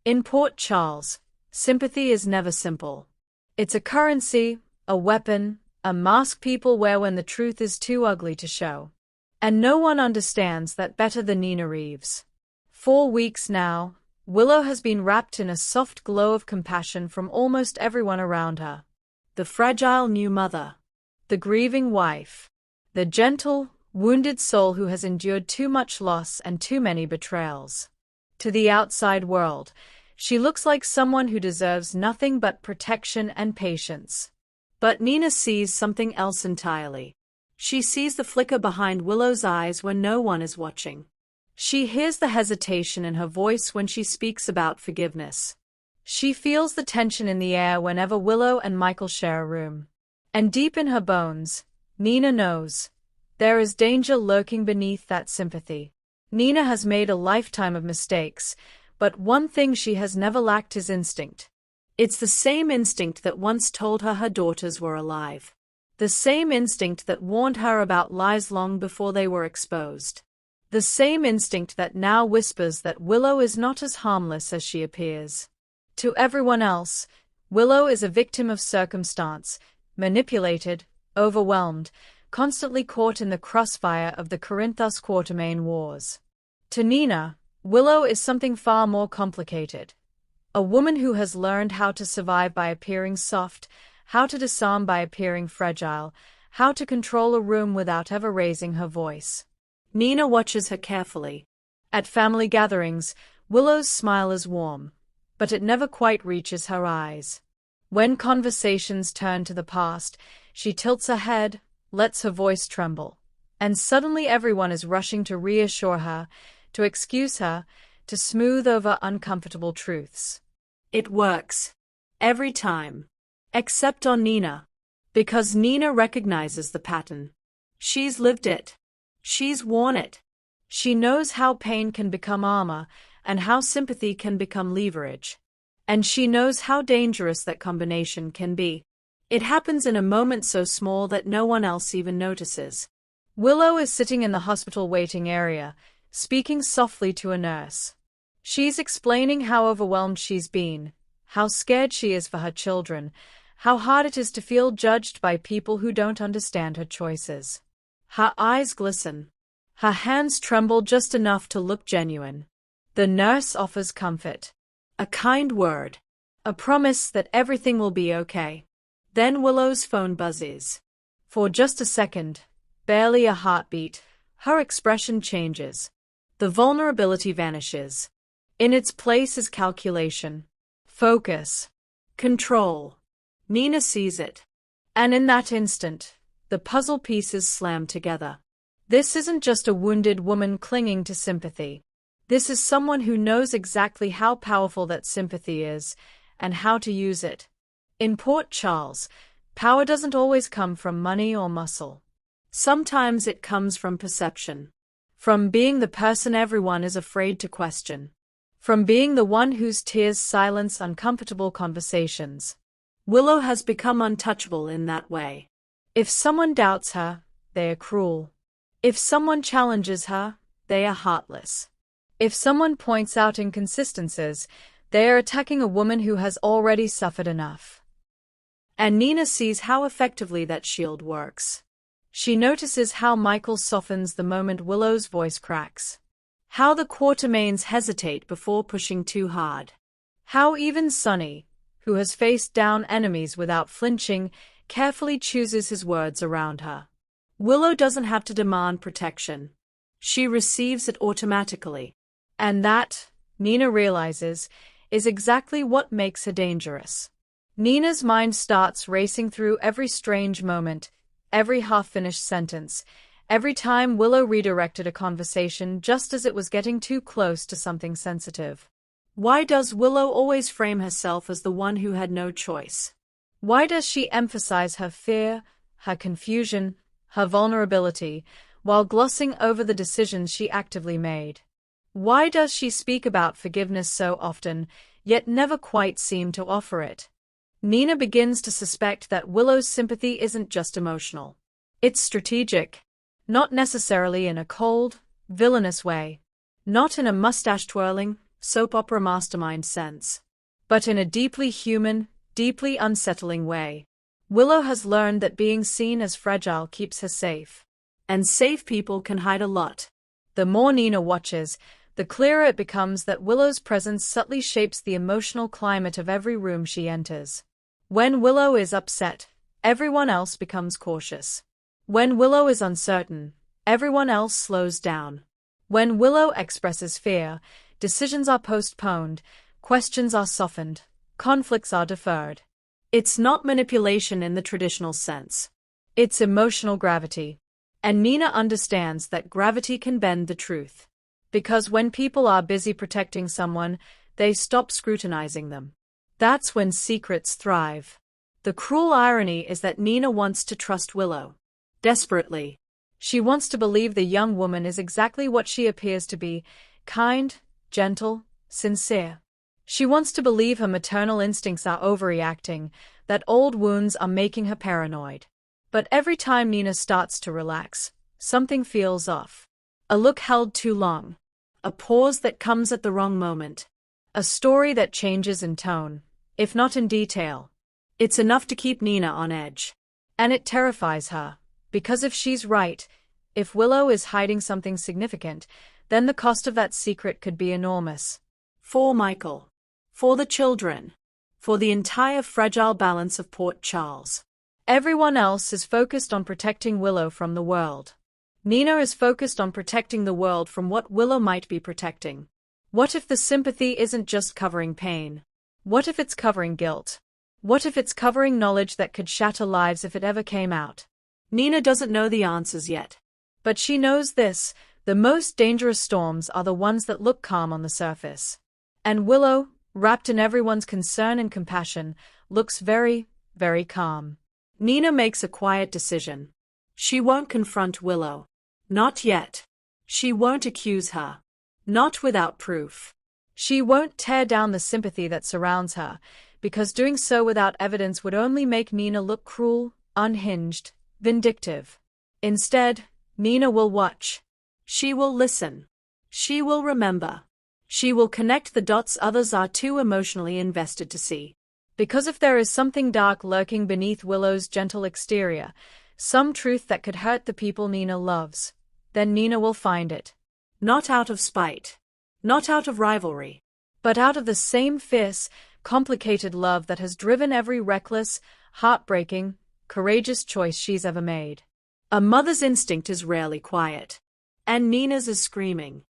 In Port Charles, sympathy is never simple. It's a currency, a weapon, a mask people wear when the truth is too ugly to show. And no one understands that better than Nina Reeves. 4 weeks now, Willow has been wrapped in a soft glow of compassion from almost everyone around her. The fragile new mother, the grieving wife, the gentle, wounded soul who has endured too much loss and too many betrayals. To the outside world, she looks like someone who deserves nothing but protection and patience. But Nina sees something else entirely. She sees the flicker behind Willow's eyes when no one is watching. She hears the hesitation in her voice when she speaks about forgiveness. She feels the tension in the air whenever Willow and Michael share a room. And deep in her bones, Nina knows there is danger lurking beneath that sympathy. Nina has made a lifetime of mistakes, but one thing she has never lacked is instinct. It's the same instinct that once told her her daughters were alive. The same instinct that warned her about lies long before they were exposed. The same instinct that now whispers that Willow is not as harmless as she appears. To everyone else, Willow is a victim of circumstance, manipulated, overwhelmed, constantly caught in the crossfire of the Corinthus-Quatermain Wars. To Nina, Willow is something far more complicated. A woman who has learned how to survive by appearing soft, how to disarm by appearing fragile, how to control a room without ever raising her voice. Nina watches her carefully. At family gatherings, Willow's smile is warm, but it never quite reaches her eyes. When conversations turn to the past, she tilts her head, lets her voice tremble, and suddenly everyone is rushing to reassure her, to excuse her, to smooth over uncomfortable truths. It works. Every time. Except on Nina. Because Nina recognizes the pattern. She's lived it. She's worn it. She knows how pain can become armor, and how sympathy can become leverage. And she knows how dangerous that combination can be. It happens in a moment so small that no one else even notices. Willow is sitting in the hospital waiting area, speaking softly to a nurse. She's explaining how overwhelmed she's been, how scared she is for her children, how hard it is to feel judged by people who don't understand her choices. Her eyes glisten. Her hands tremble just enough to look genuine. The nurse offers comfort. A kind word. A promise that everything will be okay. Then Willow's phone buzzes. For just a second, barely a heartbeat, her expression changes. The vulnerability vanishes. In its place is calculation, focus, control. Nina sees it. And in that instant, the puzzle pieces slam together. This isn't just a wounded woman clinging to sympathy. This is someone who knows exactly how powerful that sympathy is, and how to use it. In Port Charles, power doesn't always come from money or muscle. Sometimes it comes from perception. From being the person everyone is afraid to question. From being the one whose tears silence uncomfortable conversations. Willow has become untouchable in that way. If someone doubts her, they are cruel. If someone challenges her, they are heartless. If someone points out inconsistencies, they are attacking a woman who has already suffered enough. And Nina sees how effectively that shield works. She notices how Michael softens the moment Willow's voice cracks. How the Quatermains hesitate before pushing too hard. How even Sonny, who has faced down enemies without flinching, carefully chooses his words around her. Willow doesn't have to demand protection. She receives it automatically. And that, Nina realizes, is exactly what makes her dangerous. Nina's mind starts racing through every strange moment, every half-finished sentence, every time Willow redirected a conversation just as it was getting too close to something sensitive. Why does Willow always frame herself as the one who had no choice? Why does she emphasize her fear, her confusion, her vulnerability, while glossing over the decisions she actively made? Why does she speak about forgiveness so often, yet never quite seem to offer it? Nina begins to suspect that Willow's sympathy isn't just emotional. It's strategic. Not necessarily in a cold, villainous way. Not in a mustache-twirling, soap opera mastermind sense. But in a deeply human, deeply unsettling way. Willow has learned that being seen as fragile keeps her safe. And safe people can hide a lot. The more Nina watches, the clearer it becomes that Willow's presence subtly shapes the emotional climate of every room she enters. When Willow is upset, everyone else becomes cautious. When Willow is uncertain, everyone else slows down. When Willow expresses fear, decisions are postponed, questions are softened, conflicts are deferred. It's not manipulation in the traditional sense. It's emotional gravity. And Nina understands that gravity can bend the truth. Because when people are busy protecting someone, they stop scrutinizing them. That's when secrets thrive. The cruel irony is that Nina wants to trust Willow. Desperately. She wants to believe the young woman is exactly what she appears to be, kind, gentle, sincere. She wants to believe her maternal instincts are overreacting, that old wounds are making her paranoid. But every time Nina starts to relax, something feels off. A look held too long. A pause that comes at the wrong moment. A story that changes in tone, if not in detail. It's enough to keep Nina on edge. And it terrifies her, because if she's right, if Willow is hiding something significant, then the cost of that secret could be enormous. For Michael. For the children. For the entire fragile balance of Port Charles. Everyone else is focused on protecting Willow from the world. Nina is focused on protecting the world from what Willow might be protecting. What if the sympathy isn't just covering pain? What if it's covering guilt? What if it's covering knowledge that could shatter lives if it ever came out? Nina doesn't know the answers yet. But she knows this: the most dangerous storms are the ones that look calm on the surface. And Willow, wrapped in everyone's concern and compassion, looks very, very calm. Nina makes a quiet decision. She won't confront Willow. Not yet. She won't accuse her. Not without proof. She won't tear down the sympathy that surrounds her, because doing so without evidence would only make Nina look cruel, unhinged, vindictive. Instead, Nina will watch. She will listen. She will remember. She will connect the dots others are too emotionally invested to see. Because if there is something dark lurking beneath Willow's gentle exterior, some truth that could hurt the people Nina loves, then Nina will find it. Not out of spite. Not out of rivalry. But out of the same fierce, complicated love that has driven every reckless, heartbreaking, courageous choice she's ever made. A mother's instinct is rarely quiet. And Nina's is screaming.